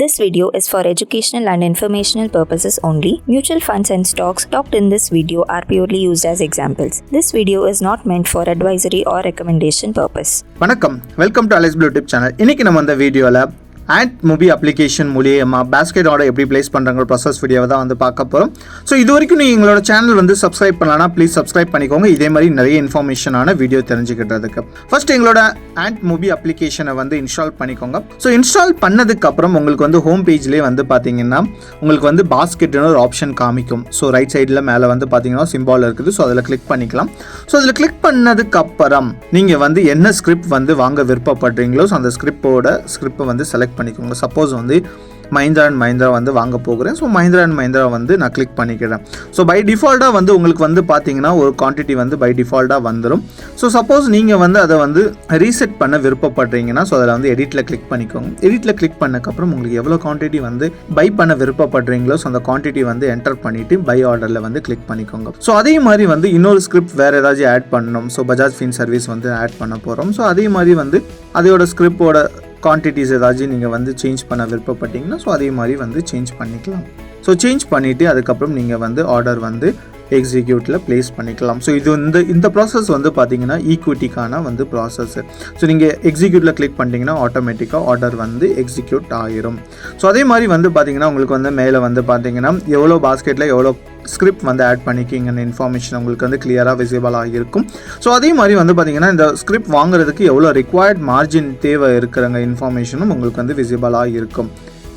This video is for educational and informational purposes only. Mutual funds and stocks talked in this video are purely used as examples. This video is not meant for advisory or recommendation purpose. வணக்கம், welcome to aliceblue tip channel. இன்னைக்கு நம்ம இந்த வீடியோல ANT Mobi Application மூலியமா basket order எப்படி place பண்றாங்க process வீடியோவை தான் வந்து பார்க்க போறோம். ஸோ இது வரைக்கும் நீங்க எங்களோட சேனல் வந்து சப்ஸ்கிரைப் பண்ணலனா ப்ளீஸ் சப்ஸ்கிரைப் பண்ணிக்கோங்க. இதே மாதிரி நிறைய இன்ஃபர்மேஷனான வீடியோ தெரிஞ்சுக்கிட்டதுக்கு. ஃபர்ஸ்ட் எங்களோட ANT Mobi அப்ளிகேஷனை வந்து இன்ஸ்டால் பண்ணிக்கோங்க. ஸோ இன்ஸ்டால் பண்ணதுக்கு அப்புறம் உங்களுக்கு வந்து ஹோம் பேஜ்லேயே வந்து பார்த்தீங்கன்னா உங்களுக்கு வந்து பாஸ்கெட்னு ஒரு ஆப்ஷன் காமிக்கும். ஸோ ரைட் சைடில் மேலே வந்து பார்த்தீங்கன்னா சிம்பால் இருக்குது. ஸோ அதில் கிளிக் பண்ணிக்கலாம். ஸோ அதில் கிளிக் பண்ணதுக்கு அப்புறம் நீங்கள் வந்து என்ன ஸ்கிரிப்ட் வந்து வாங்க விருப்பப்படுறீங்களோ ஸோ அந்த ஸ்கிரிப்டை வந்து செலக்ட் பண்ணிக்கோங்க. சப்போஸ் வந்து மஹிந்திரா அண்ட் மஹிந்திரா வந்து வாங்க போகிறேன். ஸோ மஹிந்திரா அண்ட் மஹிந்திரா வந்து நான் கிளிக் பண்ணிக்கிறேன். ஸோ பை டிஃபால்ட்டாக வந்து உங்களுக்கு வந்து பார்த்தீங்கன்னா ஒரு குவான்டிட்டி வந்து பை டிஃபால்ட்டாக வந்துடும். ஸோ சப்போஸ் நீங்கள் வந்து அதை வந்து ரீசெட் பண்ண விருப்பப்படுறீங்கன்னா ஸோ அதில் வந்து எடிட்டில் கிளிக் பண்ணிக்கோங்க. எடிட்டில் கிளிக் பண்ணக்கப்புறம் உங்களுக்கு எவ்வளோ குவான்டிட்டி வந்து பை பண்ண விருப்பப்படுறீங்களோ ஸோ அந்த குவான்டிட்டி வந்து என்டர் பண்ணிவிட்டு பை ஆர்டரில் வந்து கிளிக் பண்ணிக்கோங்க. ஸோ அதே மாதிரி வந்து இன்னொரு ஸ்கிரிப்ட் வேறு ஏதாச்சும் ஆட் பண்ணணும். ஸோ பஜாஜ் ஃபின் சர்வீஸ் வந்து ஆட் பண்ண போகிறோம். ஸோ அதே மாதிரி வந்து அதோட ஸ்கிரிப்டோட குவான்டிட்டிஸ் ஏதாச்சும் நீங்கள் வந்து சேஞ்ச் பண்ண விருப்பப்பட்டீங்கன்னா ஸோ அதே மாதிரி வந்து சேஞ்ச் பண்ணிக்கலாம். ஸோ சேஞ்ச் பண்ணிவிட்டு அதுக்கப்புறம் நீங்கள் வந்து ஆர்டர் வந்து எக்ஸிக்யூட்டில் ப்ளேஸ் பண்ணிக்கலாம். ஸோ இது இந்த ப்ராசஸ் வந்து பார்த்தீங்கன்னா ஈக்விட்டிக்கான வந்து ப்ராசஸ். ஸோ நீங்கள் எக்ஸிக்யூட்டில் கிளிக் பண்ணிட்டீங்கன்னா ஆட்டோமேட்டிக்காக ஆர்டர் வந்து எக்ஸிக்யூட் ஆகிரும். ஸோ அதே மாதிரி வந்து பார்த்தீங்கன்னா உங்களுக்கு வந்து மேலே வந்து பார்த்தீங்கன்னா எவ்வளோ பாஸ்கெட்டில் எவ்வளோ ஸ்கிரிப்ட் வந்து ஆட் பண்ணிக்கிங்கன்னு இன்ஃபர்மேஷன் உங்களுக்கு வந்து கிளியராக விசிபிளாக இருக்கும். ஸோ அதே மாதிரி வந்து பார்த்தீங்கன்னா இந்த ஸ்கிரிப்ட் வாங்குறதுக்கு எவ்வளோ ரிக்வயர்ட் மார்ஜின் தேவை இருக்கிறங்க இன்ஃபர்மேஷனும் உங்களுக்கு வந்து விசிபிளாக இருக்கும்.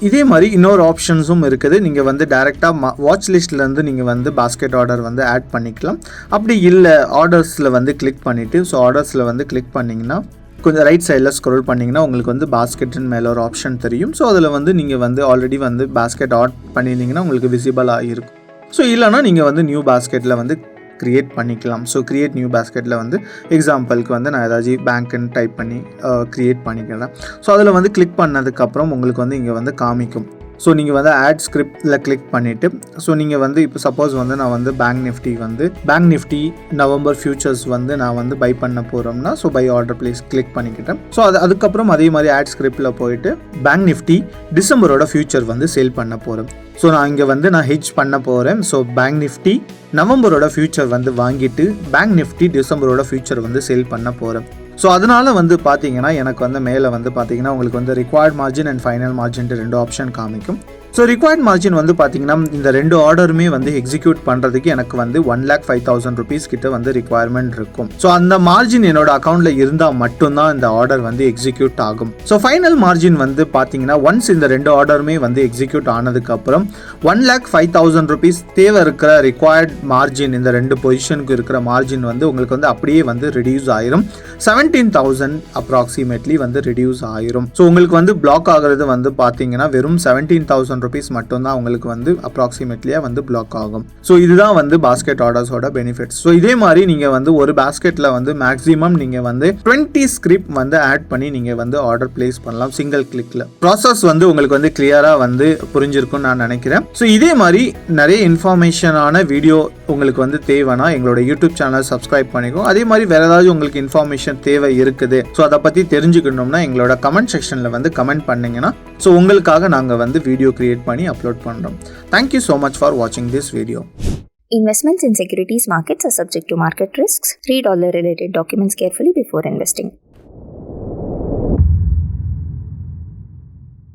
இதே மாதிரி இன்னொரு ஆப்ஷன்ஸும் இருக்குது. நீங்கள் வந்து டைரெக்டாக வாட்ச் லிஸ்ட்லேருந்து நீங்கள் வந்து பாஸ்கெட் ஆர்டர் வந்து ஆட் பண்ணிக்கலாம். அப்படி இல்லை ஆர்டர்ஸில் வந்து கிளிக் பண்ணிவிட்டு ஸோ ஆர்டர்ஸில் வந்து கிளிக் பண்ணிங்கன்னா கொஞ்சம் ரைட் சைடில் ஸ்க்ரோல் பண்ணிங்கன்னா உங்களுக்கு வந்து பாஸ்கெட்னு மேலே ஒரு ஆப்ஷன் தெரியும். ஸோ அதில் வந்து நீங்கள் வந்து ஆல்ரெடி வந்து பாஸ்கெட் ஆட் பண்ணியிருந்தீங்கன்னா உங்களுக்கு விசிபிளாக இருக்கும். ஸோ இல்லைனா நீங்கள் வந்து நியூ பாஸ்கெட்டில் வந்து க்ரியேட் பண்ணிக்கலாம். ஸோ க்ரியேட் நியூ பாஸ்கெட்டில் வந்து எக்ஸாம்பிளுக்கு வந்து நான் ஏதாச்சும் பேங்க்குன்னு டைப் பண்ணி க்ரியேட் பண்ணிக்கிறேன். ஸோ அதில் வந்து கிளிக் பண்ணதுக்கப்புறம் உங்களுக்கு வந்து இங்கே வந்து காமிக்கும். ஸோ நீங்கள் வந்து ஆட் ஸ்கிரிப்டில் கிளிக் பண்ணிவிட்டு ஸோ நீங்கள் வந்து இப்போ சப்போஸ் வந்து நான் வந்து பேங்க் நிஃப்டி நவம்பர் ஃபியூச்சர்ஸ் வந்து நான் வந்து பை பண்ண போகிறோம்னா so buy order place click பண்ணிக்கிட்டேன். ஸோ அதுக்கப்புறம் அதே மாதிரி ஆட் ஸ்கிரிப்டில் போயிட்டு பேங்க் நிஃப்டி டிசம்பரோட ஃபியூச்சர் வந்து சேல் பண்ண போகிறேன். ஸோ நான் இங்கே வந்து நான் ஹெட்ஜ் பண்ண போகிறேன். ஸோ பேங்க் நிஃப்டி நவம்பரோட ஃபியூச்சர் வந்து வாங்கிட்டு பேங்க் நிஃப்டி டிசம்பரோட ஃபியூச்சர் வந்து சேல் பண்ண போகிறேன். ஸோ அதனால் வந்து பார்த்தீங்கன்னா எனக்கு வந்து மேலே வந்து பார்த்தீங்கன்னா உங்களுக்கு வந்து ரிக்வயர்ட் மார்ஜின் அண்ட் ஃபைனல் மார்ஜின்ட்டு 2 ஆப்ஷன் காமிக்கும். ஸோ ரிக்வயர்ட் மார்ஜின் வந்து பார்த்தீங்கன்னா இந்த 2 ஆர்டருமே வந்து எக்ஸிக்யூட் பண்ணுறதுக்கு எனக்கு வந்து 1,05,000 rupees கிட்ட வந்து ரிக்வயர்மெண்ட் இருக்கும். ஸோ அந்த மார்ஜின் என்னோட அக்கௌண்ட்டில் இருந்தால் மட்டும்தான் இந்த ஆர்டர் வந்து எக்ஸிக்யூட் ஆகும். ஸோ ஃபைனல் மார்ஜின் வந்து பார்த்தீங்கன்னா ஒன்ஸ் இந்த 2 ஆர்டருமே வந்து எக்ஸிக்யூட் ஆனதுக்கப்புறம் 1,05,000 rupees தேவை இருக்கிற ரிக்வயர்ட் மார்ஜின் இந்த 2 பொசிஷனுக்கு இருக்கிற மார்ஜின் வந்து உங்களுக்கு வந்து அப்படியே வந்து ரெடியூஸ் ஆயிரும். 17,000 அப்ராக்சிமேட்லி வந்து ரெடியூஸ் ஆயிரும். ஸோ உங்களுக்கு வந்து பிளாக் ஆகிறது வந்து பார்த்தீங்கன்னா வெறும் 17,000 rupees மட்டும்தான் உங்களுக்கு வந்து அப்ராக்சிமேட்லியாக வந்து பிளாக் ஆகும். ஸோ இதுதான் வந்து பாஸ்கெட் ஆர்டர்ஸோட பெனிஃபிட்ஸ். ஸோ இதே மாதிரி நீங்கள் வந்து ஒரு பாஸ்கெட்டில் வந்து மேக்ஸிமம் நீங்கள் வந்து 20 ஸ்கிரிப்ட் வந்து ஆட் பண்ணி நீங்கள் வந்து ஆர்டர் பிளேஸ் பண்ணலாம் சிங்கிள் கிளிக்கில். ப்ராசஸ் வந்து உங்களுக்கு வந்து கிளியராக வந்து புரிஞ்சிருக்கும்னு நான் நினைக்கிறேன். ஸோ இதே மாதிரி நிறைய இன்ஃபர்மேஷனான வீடியோ உங்களுக்கு வந்து தேவைன்னா எங்களோட யூடியூப் சேனல் சப்ஸ்கிரைப் பண்ணிக்கோங்க. அதே மாதிரி வேறு ஏதாவது உங்களுக்கு இன்ஃபர்மேஷன் தேவை இருக்குது ஸோ அதை பற்றி தெரிஞ்சுக்கணும்னா எங்களோட கமெண்ட் செக்ஷனில் வந்து கமெண்ட் பண்ணிங்கன்னா ஸோ உங்களுக்காக நாங்கள் வந்து வீடியோ கிரியேட் பண்ணி அப்லோட் பண்ணுறோம். Thank you so much for watching this video. Investments in securities markets are subject to market risks. Read all the related documents carefully before investing.